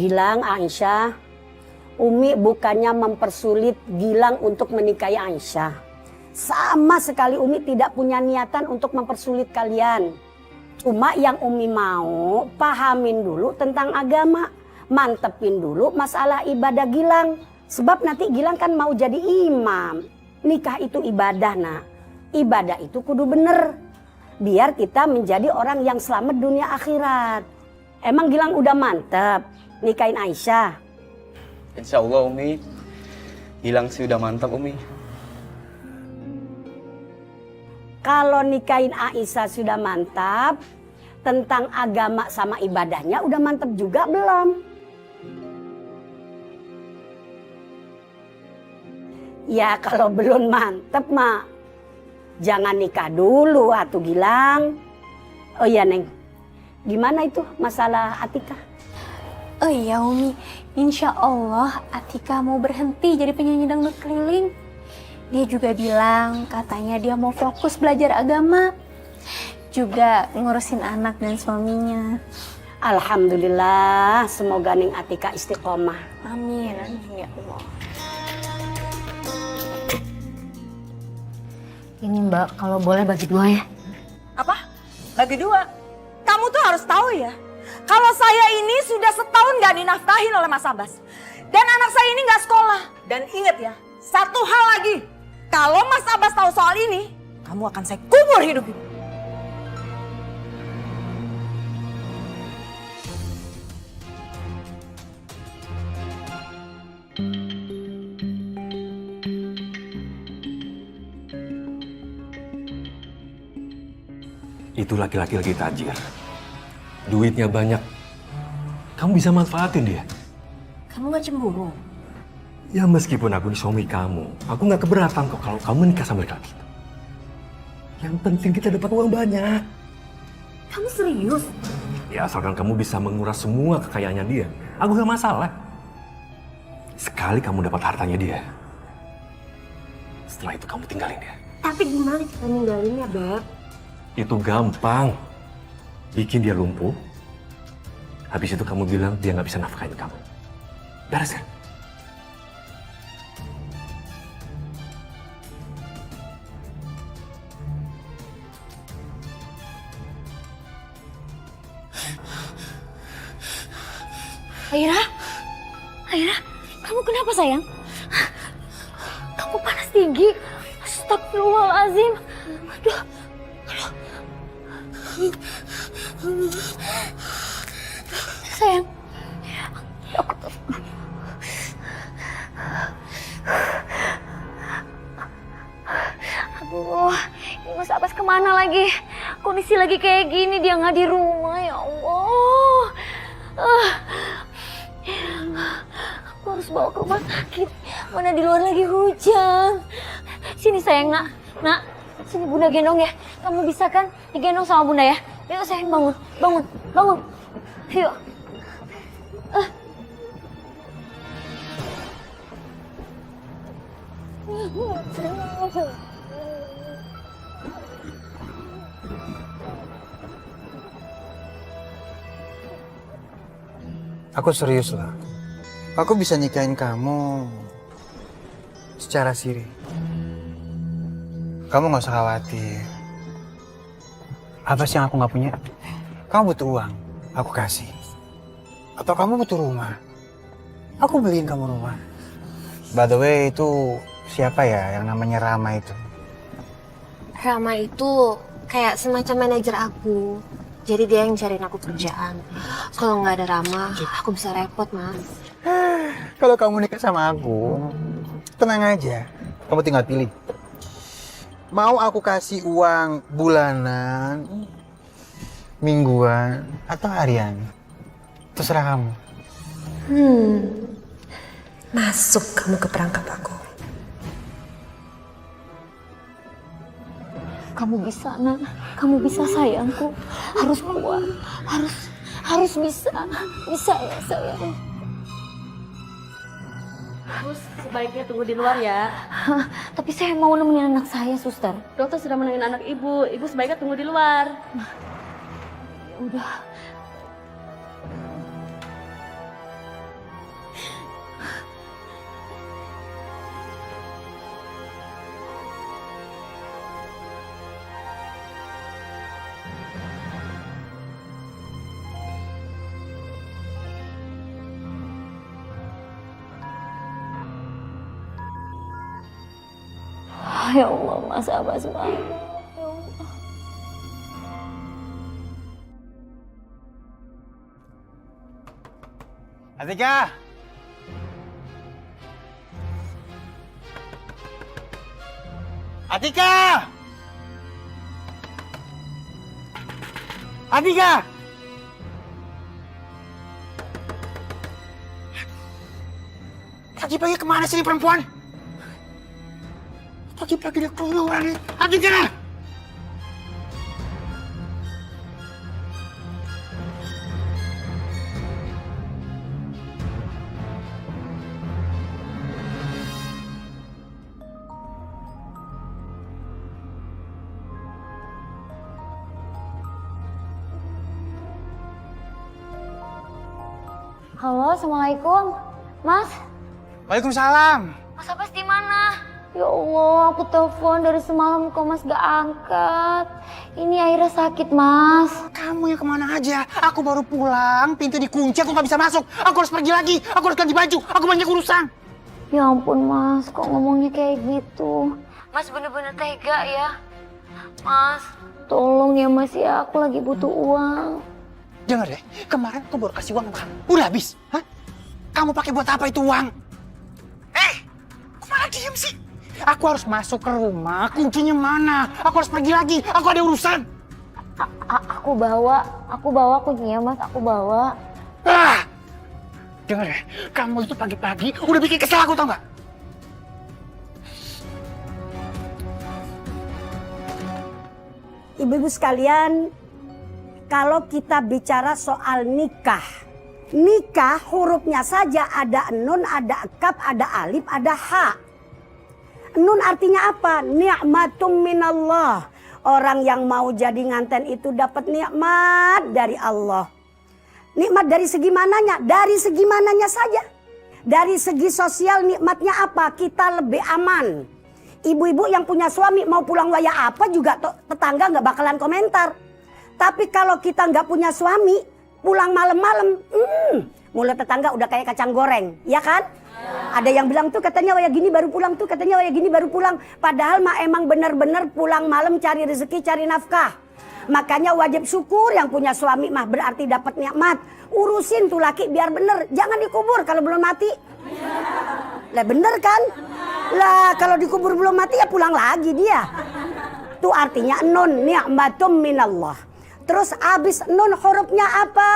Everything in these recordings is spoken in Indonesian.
Gilang, Aisyah, Umi bukannya mempersulit Gilang untuk menikahi Aisyah. Sama sekali Umi tidak punya niatan untuk mempersulit kalian. Cuma yang Umi mau pahamin dulu tentang agama. Mantepin dulu masalah ibadah Gilang. Sebab nanti Gilang kan mau jadi imam. Nikah itu ibadah, nak. Ibadah itu kudu bener. Biar kita menjadi orang yang selamat dunia akhirat. Emang Gilang udah mantep nikahin Aisyah? Insya Allah Umi. Gilang sih udah mantap Umi. Kalau nikahin Aisyah sudah mantap, tentang agama sama ibadahnya udah mantap juga belum? Ya kalau belum mantap mah jangan nikah dulu atuh Gilang. Oh iya Neng, gimana itu masalah Atika? Oh iya Umi, insya Allah Atika mau berhenti jadi penyanyi dangdut keliling. Dia juga bilang katanya dia mau fokus belajar agama. Juga ngurusin anak dan suaminya. Alhamdulillah, semoga Neng Atika istiqomah. Amin, amin ya Allah. Ini Mbak, kalau boleh bagi dua ya. Apa? Bagi dua? Kamu tuh harus tahu ya. Kalau saya ini sudah setahun gak dinafkahin oleh Mas Abbas. Dan anak saya ini gak sekolah. Dan ingat ya, satu hal lagi. Kalau Mas Abbas tahu soal ini, kamu akan saya kubur hidup-hidup. Itu laki-laki lagi tajir. Duitnya banyak. Kamu bisa manfaatin dia. Kamu gak cemburu? Ya meskipun aku ini suami kamu, aku gak keberatan kok kalau kamu menikah sama laki-laki itu. Yang penting kita dapat uang banyak. Kamu serius? Ya asalkan kamu bisa menguras semua kekayaannya dia, aku gak masalah. Sekali kamu dapat hartanya dia, setelah itu kamu tinggalin dia. Tapi gimana kita ninggalinnya, Beb? Itu gampang. Bikin dia lumpuh. Habis itu kamu bilang dia gak bisa nafkahin kamu. Beres kan? Aira, kamu kenapa sayang? Kamu panas tinggi. Astagfirullahaladzim. Aduh. Sayang. Aduh, ini Mas Abbas kemana lagi? Kondisi lagi kayak gini, dia nggak di rumah, ya Allah. Aku harus bawa ke rumah sakit. Mana di luar lagi hujan. Sini sayang, nak. Sini Bunda gendong ya. Kamu bisa kan digendong sama Bunda ya? Yuk sayang, bangun. Yuk. Aku serius lah. Aku bisa nikahin kamu secara siri. Kamu gak usah khawatir. Apa sih yang aku gak punya? Kamu butuh uang, aku kasih. Atau kamu butuh rumah, aku beliin kamu rumah. By the way, itu siapa ya yang namanya Rama itu? Rama itu kayak semacam manajer aku. Jadi dia yang cariin aku kerjaan. Kalau nggak ada Rama, aku bisa repot, Mas. Kalau kamu nikah sama aku, tenang aja. Kamu tinggal pilih. Mau aku kasih uang bulanan, mingguan, atau harian? Terserah kamu. Masuk kamu ke perangkap aku. Kamu bisa, nak. Kamu bisa, sayangku. Harus kuat. Harus bisa. Bisa ya, sayang. Sus, sebaiknya tunggu di luar ya. Tapi saya mau nemenin anak saya, suster. Dokter sudah menunggu anak ibu. Ibu sebaiknya tunggu di luar. Ya udah. Ya Allah, Mas Abbas banget. Ya Allah. Atika! Atika! Atika! Pagi-pagi kemana sih ini perempuan? Pagi-pagi dia keluar nih. Atika! Halo, Assalamualaikum. Mas, Waalaikumsalam. Mas Abbas di mana? Ya Allah, aku telepon dari semalam kok Mas gak angkat. Ini Aira sakit, Mas. Kamu yang kemana aja? Aku baru pulang, pintu dikunci, aku nggak bisa masuk. Aku harus pergi lagi, aku harus ganti baju, aku banyak urusan. Ya ampun, Mas, kok ngomongnya kayak gitu? Mas bener-bener tega ya. Mas, tolong ya Mas ya, aku lagi butuh uang. Dengar deh, kemarin aku baru kasih uang sama kamu. Udah habis, hah? Kamu pakai buat apa itu uang? Kok malah diem sih? Aku harus masuk ke rumah, kuncinya mana? Aku harus pergi lagi, aku ada urusan. Aku bawa kuncinya, Mas, aku bawa. Dengar deh, kamu itu pagi-pagi udah bikin kesel aku, tau nggak? Ibu-ibu sekalian, kalau kita bicara soal nikah, nikah hurufnya saja ada nun, ada kaf, ada alif, ada ha. Nun artinya apa? Ni'matum minallah. Orang yang mau jadi nganten itu dapat nikmat dari Allah. Nikmat dari segi mananya? Dari segi mananya saja. Dari segi sosial nikmatnya apa? Kita lebih aman. Ibu-ibu yang punya suami mau pulang waya apa juga tetangga nggak bakalan komentar. Tapi kalau kita nggak punya suami, pulang malam-malam, mulut tetangga udah kayak kacang goreng, ya kan? Ada yang bilang tuh katanya waya gini baru pulang tuh, katanya waya gini baru pulang. Padahal mah emang bener-bener pulang malam cari rezeki, cari nafkah. Makanya wajib syukur yang punya suami mah berarti dapat nikmat. Urusin tuh laki biar bener, jangan dikubur kalau belum mati. Lah bener kan? Lah kalau dikubur belum mati ya pulang lagi dia. Itu artinya nun, ni'matum minallah. Terus habis nun hurufnya apa?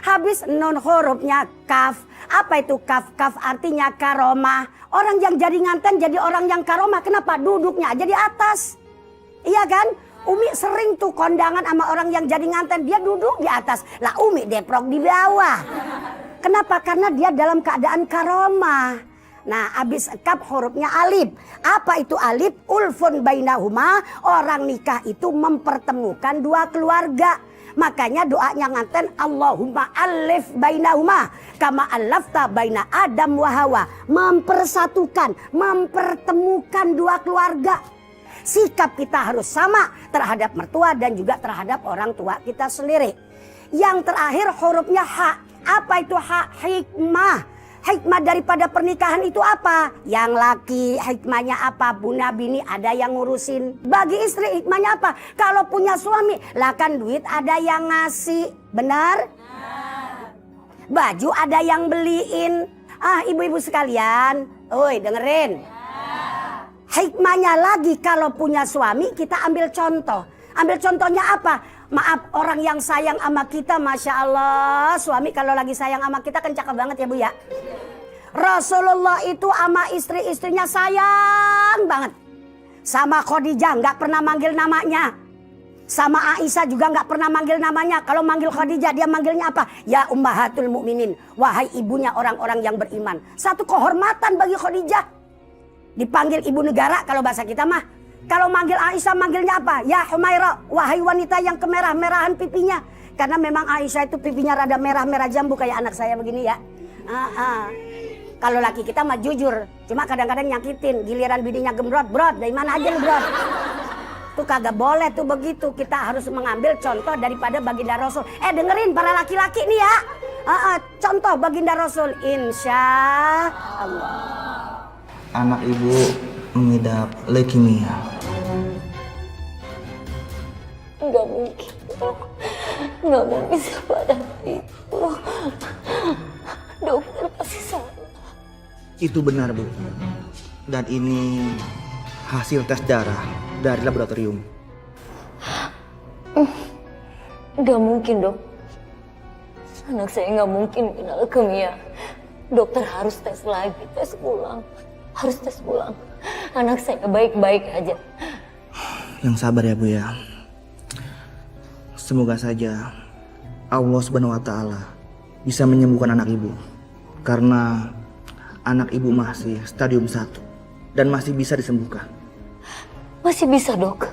Habis nun hurufnya kaf. Apa itu kaf? Kaf artinya karomah. Orang yang jadi nganten jadi orang yang karomah. Kenapa? Duduknya aja di atas. Iya kan? Umi sering tuh kondangan sama orang yang jadi nganten. Dia duduk di atas. Lah Umi deprok di bawah. Kenapa? Karena dia dalam keadaan karomah. Nah, abis kaf hurufnya alif. Apa itu alif? Ulfun bainahuma. Orang nikah itu mempertemukan dua keluarga. Makanya doanya nganten Allahumma alif bainahuma kama alafta baina Adam wa Hawa. Mempersatukan, mempertemukan dua keluarga. Sikap kita harus sama terhadap mertua dan juga terhadap orang tua kita sendiri. Yang terakhir hurufnya ha. Apa itu ha? Hikmah. Hikmah daripada pernikahan itu apa? Yang laki hikmahnya apa? Buna bini ada yang ngurusin. Bagi istri hikmahnya apa? Kalau punya suami, lah kan duit ada yang ngasih. Benar? Baju ada yang beliin. Ibu-ibu sekalian, oi dengerin. Hikmahnya lagi kalau punya suami kita ambil contoh. Ambil contohnya apa? Maaf, orang yang sayang sama kita, Masya Allah. Suami kalau lagi sayang sama kita kan cakep banget ya Bu ya. Rasulullah itu sama istri-istrinya sayang banget. Sama Khadijah nggak pernah manggil namanya. Sama Aisyah juga nggak pernah manggil namanya. Kalau manggil Khadijah dia manggilnya apa? Ya Ummahatul Mukminin. Wahai ibunya orang-orang yang beriman. Satu kehormatan bagi Khadijah. Dipanggil ibu negara kalau bahasa kita mah. Kalau manggil Aisyah manggilnya apa? Ya Humaira, wahai wanita yang kemerah-merahan pipinya. Karena memang Aisyah itu pipinya rada merah-merah jambu kayak anak saya begini ya. Kalau laki kita mah jujur, cuma kadang-kadang nyakitin. Giliran bininya gembrot, brot, dari mana aja lu brot. Tuh kagak boleh tuh begitu. Kita harus mengambil contoh daripada baginda Rasul. Dengerin para laki-laki nih ya. Contoh baginda Rasul, insya Allah. Anak ibu mengidap leukemia. Nggak mungkin, dok. Nggak mungkin sepadan itu. Dokter pasti salah. Itu benar, Bu. Dan ini hasil tes darah dari laboratorium. Nggak mungkin, dok. Anak saya nggak mungkin kena leukemia. Dokter harus tes lagi, tes ulang. Harus tes ulang. Anak saya baik-baik aja. Yang sabar ya, Bu ya. Semoga saja Allah Subhanahu wa taala bisa menyembuhkan anak Ibu. Karena anak Ibu masih stadium 1 dan masih bisa disembuhkan. Masih bisa, dok.